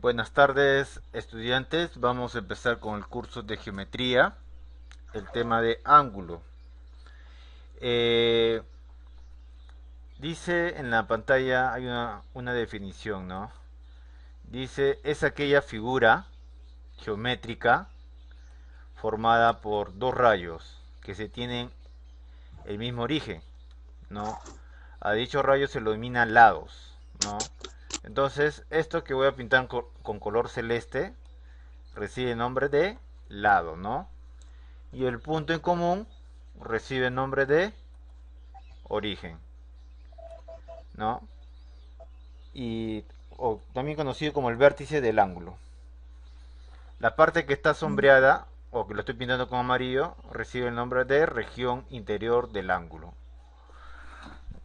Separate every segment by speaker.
Speaker 1: Buenas tardes, estudiantes. Vamos a empezar con el curso de geometría, el tema de ángulo. Eh, Dice en la pantalla, hay una definición, ¿no? Dice, es aquella figura geométrica formada por dos rayos que se tienen el mismo origen, ¿no? A dicho rayo se lo denomina lados, ¿no? Entonces, esto que voy a pintar con color celeste recibe el nombre de lado, ¿no? Y el punto en común recibe el nombre de origen, ¿no? Y también conocido como el vértice del ángulo. La parte que está sombreada o que lo estoy pintando con amarillo recibe el nombre de región interior del ángulo.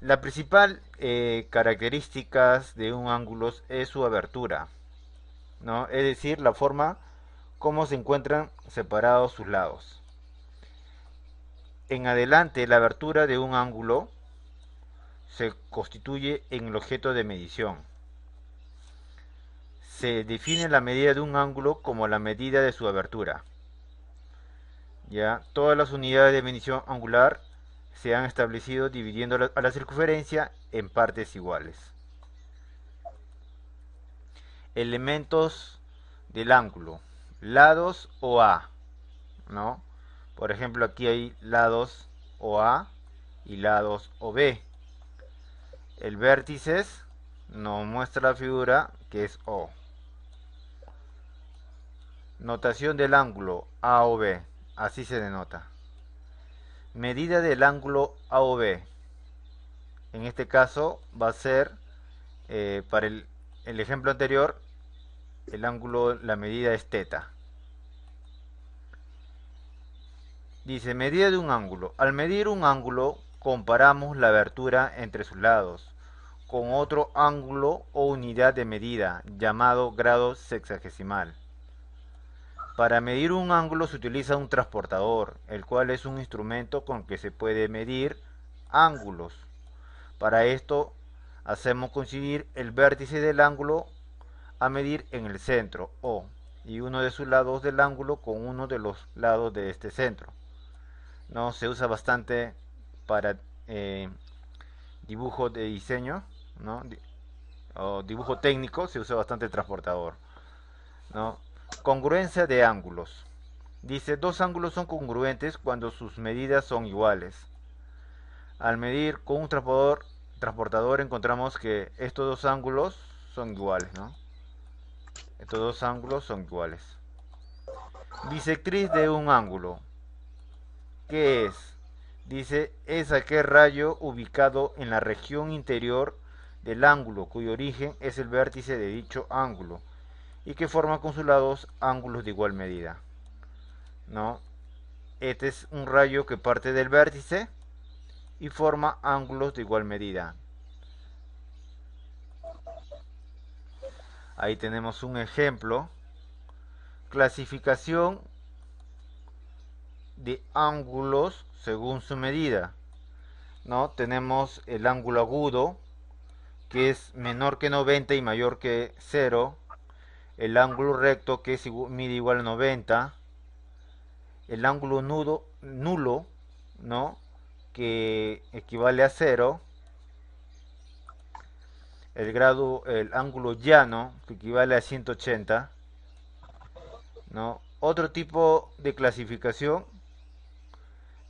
Speaker 1: La principal características de un ángulo es su abertura, ¿no? Es decir, la forma como se encuentran separados sus lados. En adelante, la abertura de un ángulo se constituye en el objeto de medición. Se define la medida de un ángulo como la medida de su abertura. Ya, todas las unidades de medición angular se han establecido dividiendo a la circunferencia en partes iguales. Elementos del ángulo, lados OA, ¿no? Por ejemplo, aquí hay lados OA y lados OB. El vértice nos muestra la figura que es O. Notación del ángulo A o B, así se denota. Medida del ángulo A o B. En este caso va a ser, para el ejemplo anterior, el ángulo, la medida es teta. Dice, medida de un ángulo. Al medir un ángulo, comparamos la abertura entre sus lados con otro ángulo o unidad de medida, llamado grado sexagesimal. Para medir un ángulo se utiliza un transportador, el cual es un instrumento con que se puede medir ángulos. Para esto hacemos coincidir el vértice del ángulo a medir en el centro, O, y uno de sus lados del ángulo con uno de los lados de este centro. No se usa bastante para dibujo de diseño, ¿no? O dibujo técnico, se usa bastante el transportador, ¿no? Congruencia de ángulos. Dice, dos ángulos son congruentes cuando sus medidas son iguales. Al medir con un transportador encontramos que estos dos ángulos son iguales, ¿no? Estos dos ángulos son iguales. Bisectriz de un ángulo. ¿Qué es? Dice, es aquel rayo ubicado en la región interior del ángulo, cuyo origen es el vértice de dicho ángulo, y que forma con sus lados ángulos de igual medida, ¿no? Este es un rayo que parte del vértice y forma ángulos de igual medida. Ahí tenemos un ejemplo. Clasificación de ángulos según su medida, ¿no? Tenemos el ángulo agudo, que es menor que 90 y mayor que 0. El ángulo recto, que mide igual a 90. El ángulo nulo, ¿no? Que equivale a 0. El ángulo llano, que equivale a 180, ¿no? Otro tipo de clasificación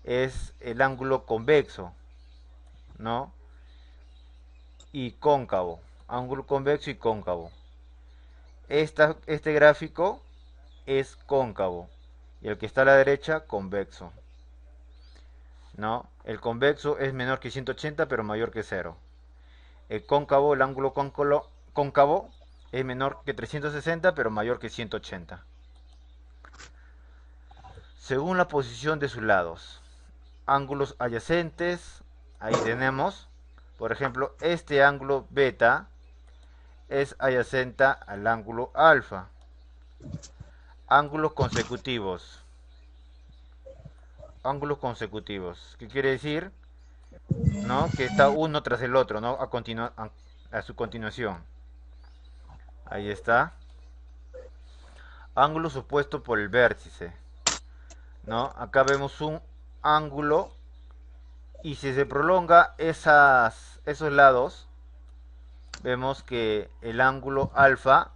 Speaker 1: es el ángulo convexo, ¿no? Y cóncavo, ángulo convexo y cóncavo. Este gráfico es cóncavo y el que está a la derecha convexo, ¿no? El convexo es menor que 180 pero mayor que 0. El cóncavo, el ángulo cóncavo es menor que 360 pero mayor que 180. Según la posición de sus lados. Ángulos adyacentes, ahí tenemos, por ejemplo, este ángulo beta es adyacente al ángulo alfa. Ángulos consecutivos. Ángulos consecutivos. ¿Qué quiere decir? ¿No? Que está uno tras el otro, ¿no? A su continuación. Ahí está. ángulo supuesto por el vértice, ¿no? Acá vemos un ángulo y si se prolonga esos lados, vemos que el ángulo alfa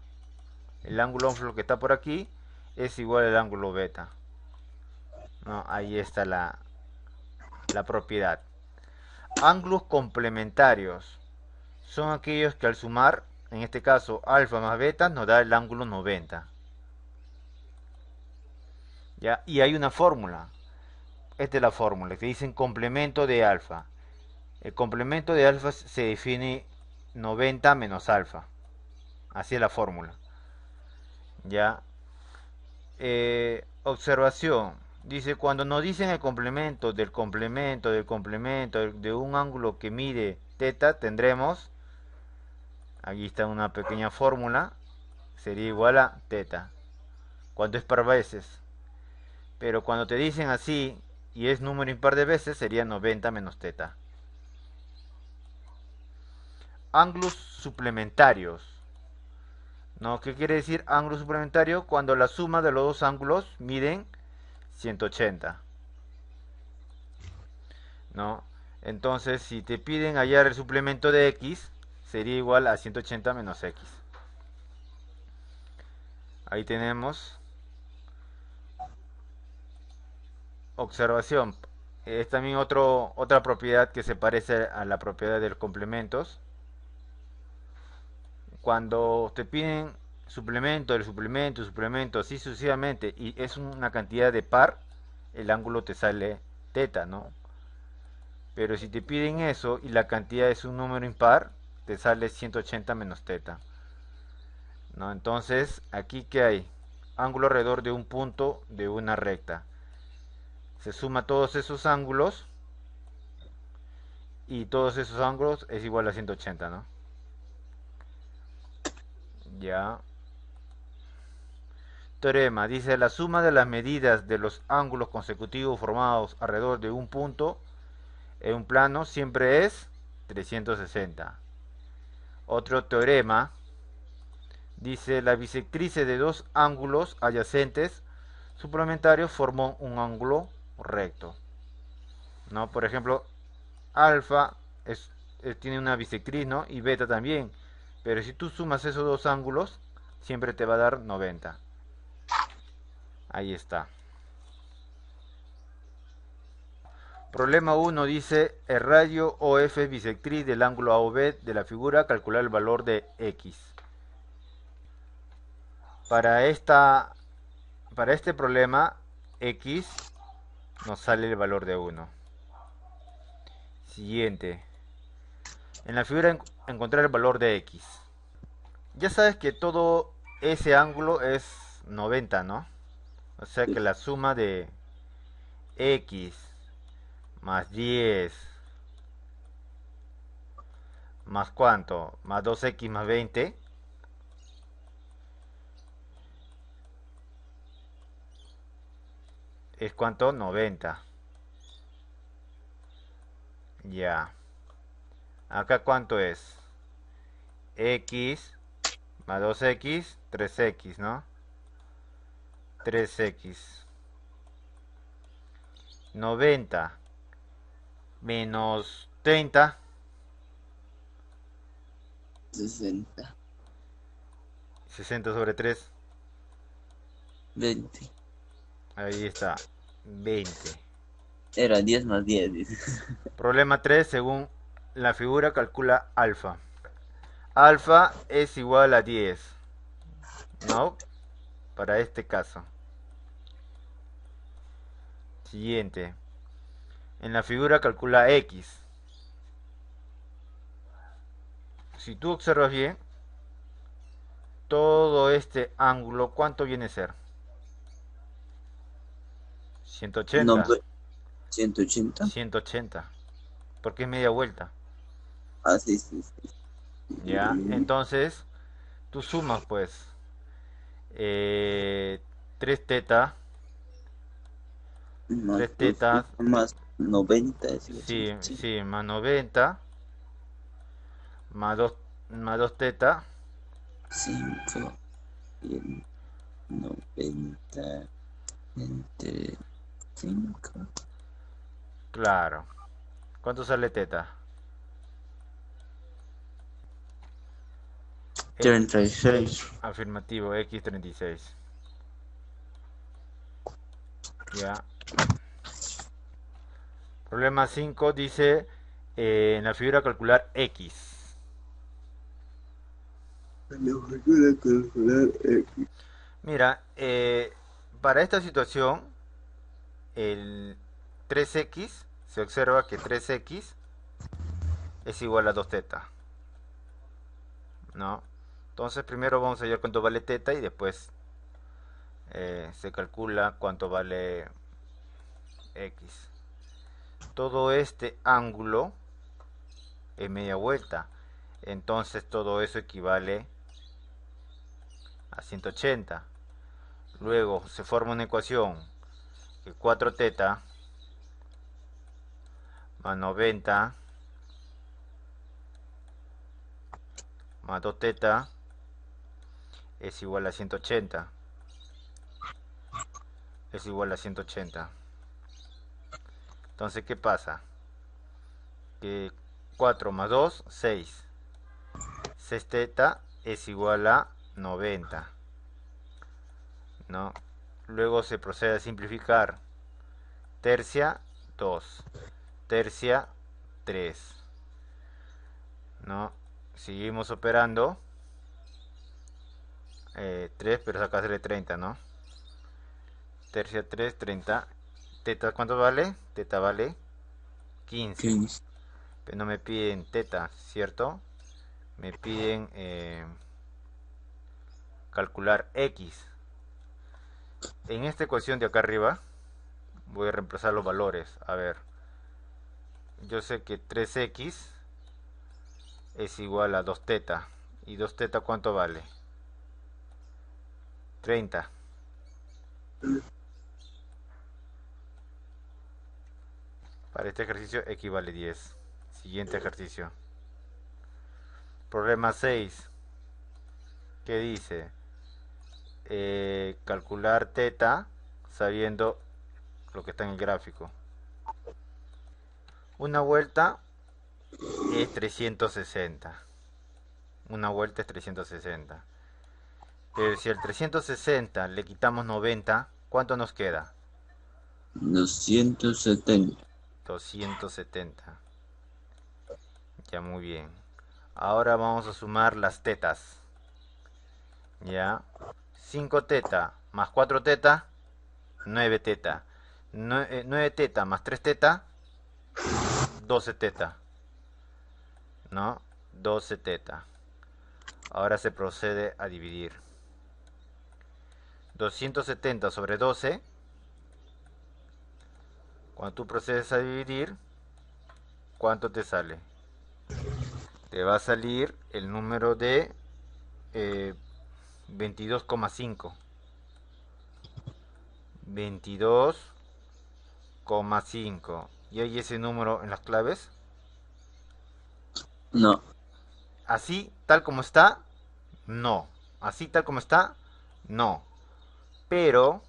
Speaker 1: que está por aquí, es igual al ángulo beta, ¿no? Ahí está la propiedad. Ángulos complementarios son aquellos que al sumar, en este caso alfa más beta, nos da el ángulo 90. ¿Ya? Y hay una fórmula. Esta es la fórmula que dicen complemento de alfa. El complemento de alfa se define 90 menos alfa. Así es la fórmula. ¿Ya? Observación. Dice, cuando nos dicen el complemento del complemento del complemento de un ángulo que mide teta, tendremos, aquí está una pequeña fórmula, sería igual a teta, cuando es par veces. Pero cuando te dicen así, y es número impar de veces, sería 90 menos teta. Ángulos suplementarios. ¿No? ¿Qué quiere decir ángulo suplementario? Cuando la suma de los dos ángulos miden 180. ¿No? Entonces, si te piden hallar el suplemento de x, sería igual a 180 menos x. Ahí tenemos. Observación. Es también otra propiedad que se parece a la propiedad de los complementos. Cuando te piden suplemento, así sucesivamente, y es una cantidad de par, el ángulo te sale teta, ¿no? Pero si te piden eso y la cantidad es un número impar, te sale 180 menos teta, ¿no? Entonces, aquí ¿qué hay? Ángulo alrededor de un punto de una recta. Se suma todos esos ángulos y todos esos ángulos es igual a 180, ¿no? Ya. Teorema. Dice, la suma de las medidas de los ángulos consecutivos formados alrededor de un punto en un plano siempre es 360. Otro teorema. Dice, la bisectrices de dos ángulos adyacentes suplementarios forman un ángulo recto, ¿no? Por ejemplo, alfa tiene una bisectriz, ¿no? Y beta también. Pero si tú sumas esos dos ángulos, siempre te va a dar 90. Ahí está. Problema 1 dice, el radio OF es bisectriz del ángulo AOB de la figura, calcular el valor de X. Para este problema, X nos sale el valor de 1. Siguiente. En la figura encontrar el valor de X. Ya sabes que todo ese ángulo es 90, ¿no? O sea que la suma de X más 10 más cuánto, más 2x más 20 es cuánto, 90. Ya. Acá cuánto es, x más 2x, 3x, ¿no? 3x. 90 menos 30.
Speaker 2: 60.
Speaker 1: 60 sobre 3.
Speaker 2: 20.
Speaker 1: Ahí está. 20.
Speaker 2: Era 10 más 10, dice.
Speaker 1: Problema 3. Según la figura, calcula alfa. Alfa es igual a 10. ¿No? Para este caso. Siguiente. En la figura calcula X. Si tú observas bien, todo este ángulo, ¿cuánto viene a ser?
Speaker 2: No,
Speaker 1: 180.
Speaker 2: pues, 180.
Speaker 1: 180. Porque es media vuelta.
Speaker 2: Ah, sí, sí, sí.
Speaker 1: ¿Ya? Entonces, tú sumas pues 3 teta.
Speaker 2: Más
Speaker 1: 3 tetas.
Speaker 2: más 90.
Speaker 1: Sí, sí, más 90. Más 2 teta.
Speaker 2: 5. 90 entre 5.
Speaker 1: Claro. ¿Cuánto sale teta? X.
Speaker 2: 36.
Speaker 1: Afirmativo, X36. Ya. Problema 5 dice en la figura calcular X. Mira, para esta situación, el 3x, se observa que 3x es igual a 2 teta, ¿no? Entonces primero vamos a ver cuánto vale teta y después se calcula cuánto vale x. Todo este ángulo es media vuelta, entonces todo eso equivale a 180. Luego se forma una ecuación que 4 teta más 90 más 2 teta es igual a 180. Es igual a 180. Entonces, ¿qué pasa? Que 4 más 2, 6. 6 teta es igual a 90, ¿no? Luego se procede a simplificar. Tercia, 2. Tercia, 3. ¿No? Seguimos operando. 3, pero sacársele 30, ¿no? Tercia 3, 30. Teta, ¿cuánto vale? Teta vale 15.
Speaker 2: 15.
Speaker 1: Pero no me piden teta, ¿cierto? Me piden calcular x. En esta ecuación de acá arriba voy a reemplazar los valores. A ver, yo sé que 3x es igual a 2 teta. ¿Y 2 teta cuánto vale? 30. Para este ejercicio x vale 10. Siguiente ejercicio. Problema 6. ¿Qué dice? Calcular teta sabiendo lo que está en el gráfico. Una vuelta es 360. Una vuelta es 360. Pero si al 360 le quitamos 90, ¿cuánto nos queda?
Speaker 2: 270.
Speaker 1: 270. Ya, muy bien. Ahora vamos a sumar las tetas. Ya. 5 teta más 4 teta, 9 teta. 9 teta más 3 teta, 12 teta. ¿No? 12 teta. Ahora se procede a dividir. 270 sobre 12. Cuando tú procedes a dividir, ¿cuánto te sale? Te va a salir el número de 22,5. 22,5. ¿Y hay ese número en las claves?
Speaker 2: No.
Speaker 1: Así, tal como está, no. Así, tal como está, no. Pero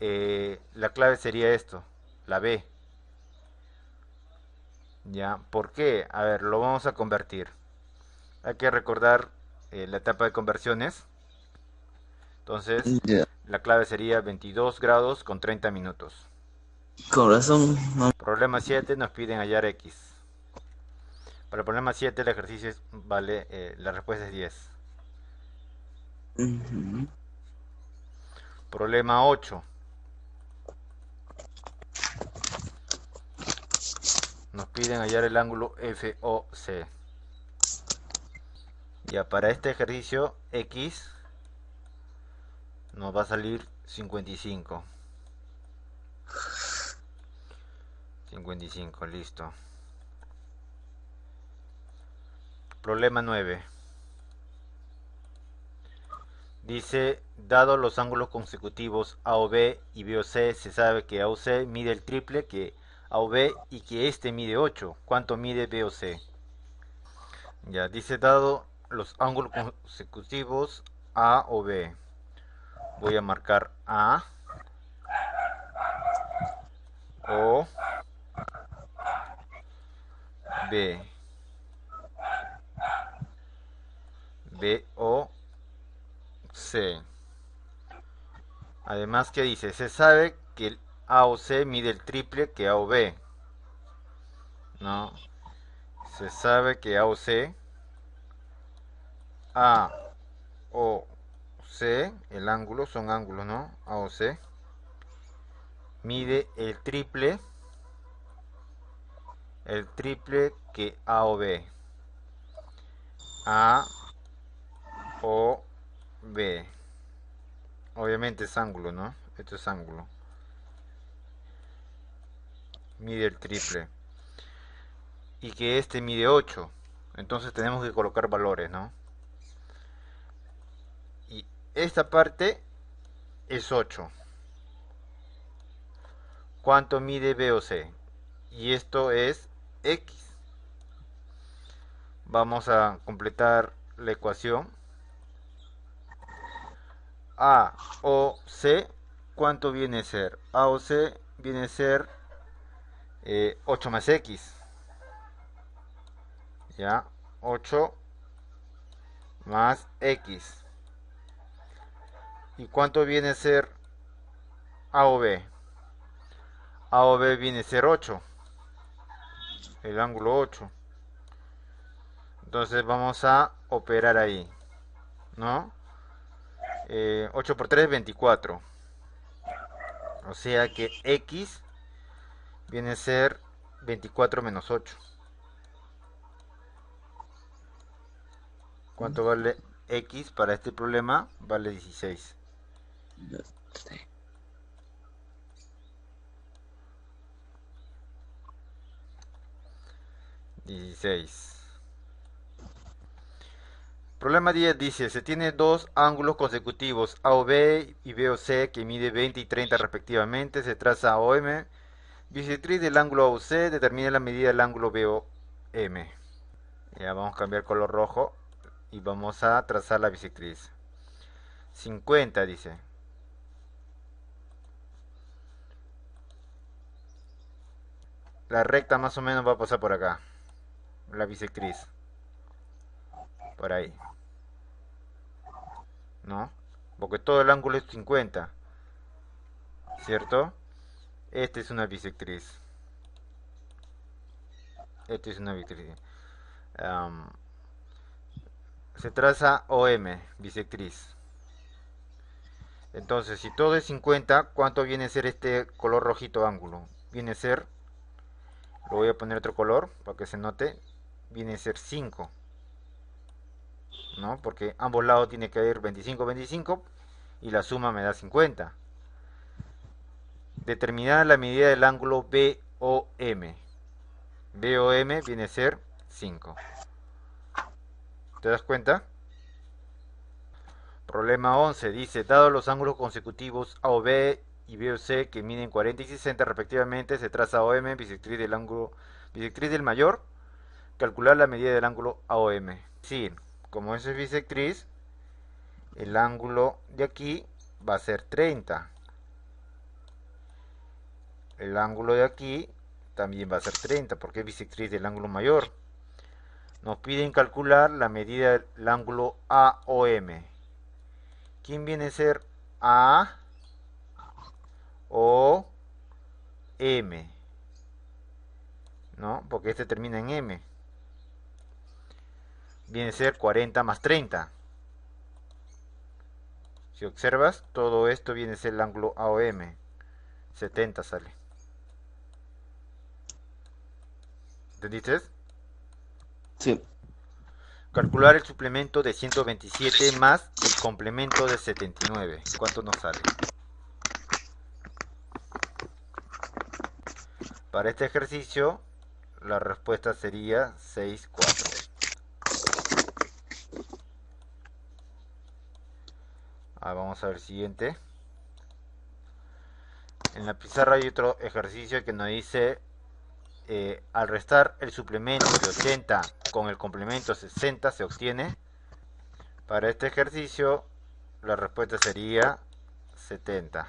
Speaker 1: la clave sería esto, la B. ¿Ya? ¿Por qué? A ver, lo vamos a convertir. Hay que recordar la etapa de conversiones. Entonces,
Speaker 2: Ya.
Speaker 1: la clave sería 22 grados con 30 minutos.
Speaker 2: Con razón. No.
Speaker 1: Problema 7, nos piden hallar X. Para el problema 7 el ejercicio vale, la respuesta es 10.
Speaker 2: Ujú.
Speaker 1: Problema 8. Nos piden hallar el ángulo FOC. Ya, para este ejercicio X nos va a salir 55. 55, listo. Problema 9. Dice, dado los ángulos consecutivos AOB y BOC, se sabe que AOC mide el triple que AOB y que este mide 8. ¿Cuánto mide BOC? Ya, dice, dado los ángulos consecutivos AOB. voy a marcar A, O, B, B, O, C. Además, ¿qué dice? Se sabe que el A o C mide el triple que A o B, ¿no? Se sabe que A o C, A o C, el ángulo, son ángulos, ¿no? A o C, mide el triple que A o B. A o B. Obviamente es ángulo, ¿no? Esto es ángulo. Mide el triple. Y que este mide 8. Entonces tenemos que colocar valores, ¿no? Y esta parte es 8. ¿Cuánto mide B o C? Y esto es X. Vamos a completar la ecuación. A o C, ¿cuánto viene a ser? A o C viene a ser 8 más X. Ya, 8 más X. ¿Y cuánto viene a ser A o B? A o B viene a ser 8. El ángulo 8. Entonces vamos a operar ahí, ¿no? 8 por 3, 24. O sea que X viene a ser 24 menos 8. ¿Cuánto vale X para este problema? Vale 16. 16. Problema 10 dice, se tiene dos ángulos consecutivos, A o B y B o C, que mide 20 y 30 respectivamente. Se traza OM, bisectriz del ángulo A o C, determina la medida del ángulo BOM. Ya vamos a cambiar color rojo y vamos a trazar la bisectriz. 50 dice. La recta más o menos va a pasar por acá. La bisectriz. Por ahí. ¿No? Porque todo el ángulo es 50. ¿Cierto? Esta es una bisectriz. Esta es una bisectriz. Se traza OM, bisectriz. Entonces, si todo es 50, ¿cuánto viene a ser este color rojito ángulo? Viene a ser, lo voy a poner otro color para que se note, viene a ser 5. ¿No? Porque ambos lados tiene que ir 25, 25 y la suma me da 50. Determinar la medida del ángulo BOM. BOM viene a ser 5. ¿Te das cuenta? Problema 11 dice, dado los ángulos consecutivos AOB y BOC que miden 40 y 60 respectivamente, se traza OM, bisectriz del ángulo, bisectriz del mayor, calcular la medida del ángulo AOM. Sí, como eso es bisectriz, el ángulo de aquí va a ser 30. El ángulo de aquí también va a ser 30 porque es bisectriz del ángulo mayor. Nos piden calcular la medida del ángulo AOM. ¿Quién viene a ser A o M? ¿No? Porque este termina en M. Viene a ser 40 más 30. Si observas, todo esto viene a ser el ángulo AOM. 70 sale. ¿Entendiste?
Speaker 2: Sí.
Speaker 1: Calcular el suplemento de 127 más el complemento de 79. ¿Cuánto nos sale? Para este ejercicio, la respuesta sería 6, 4. Vamos a ver el siguiente. En la pizarra hay otro ejercicio que nos dice, al restar el suplemento de 80 con el complemento 60 se obtiene. Para este ejercicio, la respuesta sería 70.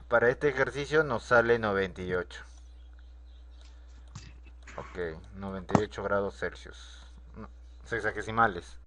Speaker 1: Para este ejercicio nos sale 98. Ok, 98 grados Celsius. Sexagesimales.